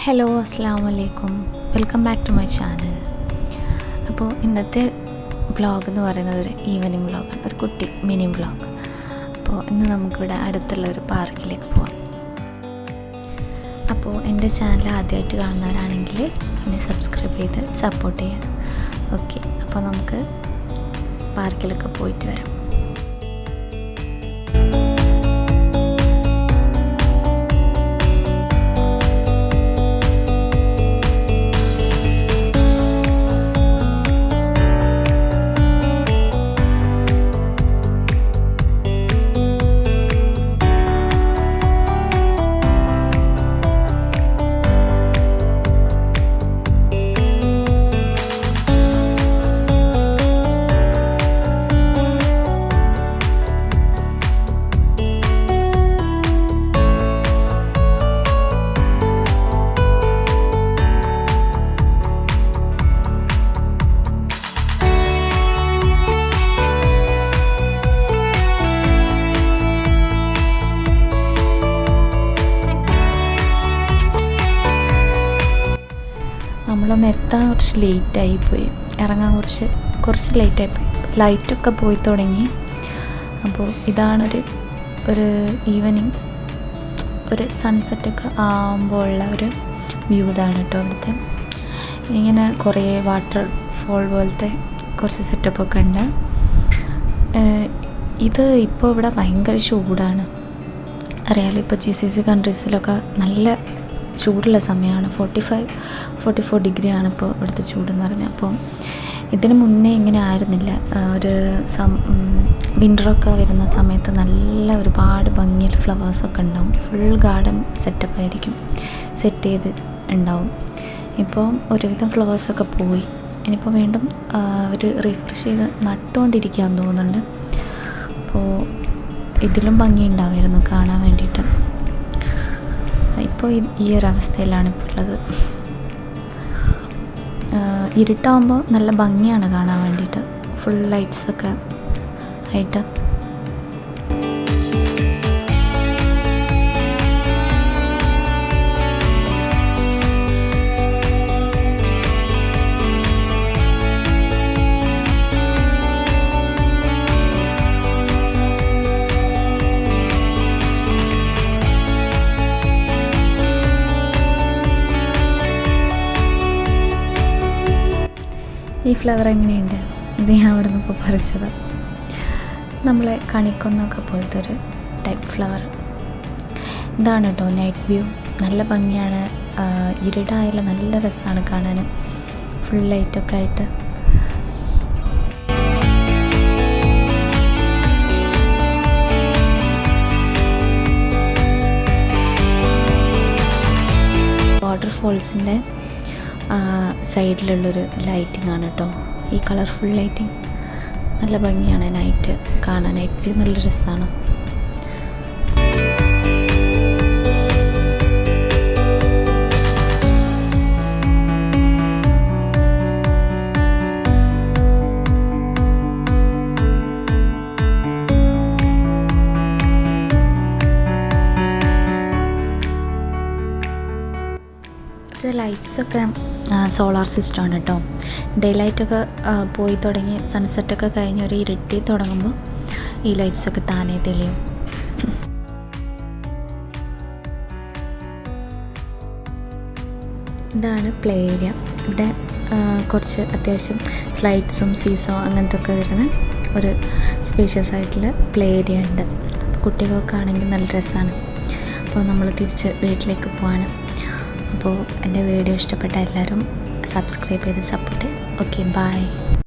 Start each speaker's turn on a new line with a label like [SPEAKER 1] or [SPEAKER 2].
[SPEAKER 1] Hello, അസ്സാം വലൈക്കും. Welcome back to my channel. അപ്പോൾ ഇന്നത്തെ വ്ളോഗ് എന്ന് പറയുന്നത് ഒരു ഈവനിങ് വ്ളോഗാണ്, ഒരു കുട്ടി മിനി വ്ളോഗ്. അപ്പോൾ ഇന്ന് നമുക്കിവിടെ അടുത്തുള്ള ഒരു പാർക്കിലേക്ക് പോകാം. അപ്പോൾ എൻ്റെ ചാനൽ ആദ്യമായിട്ട് കാണുന്നവരാണെങ്കിൽ എന്നെ സബ്സ്ക്രൈബ് ചെയ്ത് സപ്പോർട്ട് ചെയ്യാം. ഓക്കെ, അപ്പോൾ നമുക്ക് പാർക്കിലൊക്കെ പോയിട്ട് വരാം. നമ്മളൊന്ന് എത്താൻ കുറച്ച് ലേറ്റായിപ്പോയി, ഇറങ്ങാൻ കുറച്ച് ലേറ്റായിപ്പോയി. ലൈറ്റൊക്കെ പോയി തുടങ്ങി. അപ്പോൾ ഇതാണൊരു ഈവനിങ്, ഒരു സൺസെറ്റൊക്കെ ആകുമ്പോൾ ഉള്ള ഒരു വ്യൂ. ഇതാണ് കേട്ടോ ഇവിടുത്തെ. ഇങ്ങനെ കുറേ വാട്ടർ ഫോൾ പോലത്തെ കുറച്ച് സെറ്റപ്പൊക്കെ ഉണ്ട്. ഇത് ഇപ്പോൾ ഇവിടെ ഭയങ്കര ചൂടാണ്, അറിയാലോ. ഇപ്പോൾ GCC കൺട്രീസിലൊക്കെ നല്ല ചൂടുള്ള സമയമാണ്. 44 ഡിഗ്രിയാണ് ഇപ്പോൾ ഇവിടുത്തെ ചൂടെന്ന് പറഞ്ഞാൽ. അപ്പോൾ ഇതിന് മുന്നേ ഇങ്ങനെ ആയിരുന്നില്ല. ഒരു വിൻ്ററൊക്കെ വരുന്ന സമയത്ത് നല്ല ഒരുപാട് ഭംഗിയിൽ ഫ്ലവേഴ്സൊക്കെ ഉണ്ടാവും. ഫുൾ ഗാർഡൻ സെറ്റപ്പ് ആയിരിക്കും, സെറ്റ് ചെയ്ത് ഉണ്ടാവും. ഇപ്പോൾ ഒരുവിധം ഫ്ലവേഴ്സൊക്കെ പോയി. ഇനിയിപ്പോൾ വീണ്ടും ഒരു റിഫ്രഷ് ചെയ്ത് നട്ടുകൊണ്ടിരിക്കുകയെന്ന് തോന്നുന്നുണ്ട്. അപ്പോൾ ഇതിലും ഭംഗി ഉണ്ടാവുമായിരുന്നു കാണാൻ വേണ്ടിയിട്ട്. ഇപ്പോൾ ഈ ഒരു അവസ്ഥയിലാണ് ഇപ്പോൾ ഉള്ളത്. ഇരുട്ടാകുമ്പോൾ നല്ല ഭംഗിയാണ് കാണാൻ വേണ്ടിയിട്ട്, ഫുൾ ലൈറ്റ്സൊക്കെ ആയിട്ട്. ഈ ഫ്ലവർ എങ്ങനെയുണ്ട്? ഇത് ഞാൻ അവിടെ നിന്ന് ഇപ്പോൾ പറിച്ചത്. നമ്മളെ കണിക്കൊന്നൊക്കെ പോലത്തെ ഒരു ടൈപ്പ് ഫ്ലവർ. ഇതാണ് കേട്ടോ നൈറ്റ് വ്യൂ. നല്ല ഭംഗിയാണ്. ഇരുടായാലും നല്ല രസമാണ് കാണാൻ, ഫുൾ ലൈറ്റൊക്കെ ആയിട്ട്. വാട്ടർഫോൾസിൻ്റെ സൈഡിലുള്ളൊരു ലൈറ്റിംഗ് ആണ് കേട്ടോ ഈ കളർഫുൾ ലൈറ്റിംഗ്. നല്ല ഭംഗിയാണ് നൈറ്റ് കാണാൻ. നൈറ്റ് വ്യൂ നല്ല രസമാണ്. ലൈറ്റ്സൊക്കെ സോളാർ സിസ്റ്റമാണ് കേട്ടോ. ഡേ ലൈറ്റൊക്കെ പോയി തുടങ്ങി, സൺസെറ്റൊക്കെ കഴിഞ്ഞ് ഒരു ഇരുട്ടി തുടങ്ങുമ്പോൾ ഈ ലൈറ്റ്സൊക്കെ താനേ തെളിയും. ഇതാണ് പ്ലേ ഏരിയ. ഇവിടെ കുറച്ച് അത്യാവശ്യം സ്ലൈഡ്സും സീസോ അങ്ങനത്തെ ഒക്കെ വരുന്ന ഒരു സ്പേഷ്യസ് ആയിട്ടുള്ള പ്ലേ ഏരിയ ഉണ്ട്. കുട്ടികൾക്കൊക്കെ ആണെങ്കിൽ നല്ല രസമാണ്. അപ്പോൾ നമ്മൾ തിരിച്ച് വീട്ടിലേക്ക് പോവാണ്. അപ്പോൾ എൻ്റെ വീഡിയോ ഇഷ്ടപ്പെട്ട എല്ലാവരും സബ്സ്ക്രൈബ് ചെയ്ത് സപ്പോർട്ട് ചെയ്യും. Okay, by.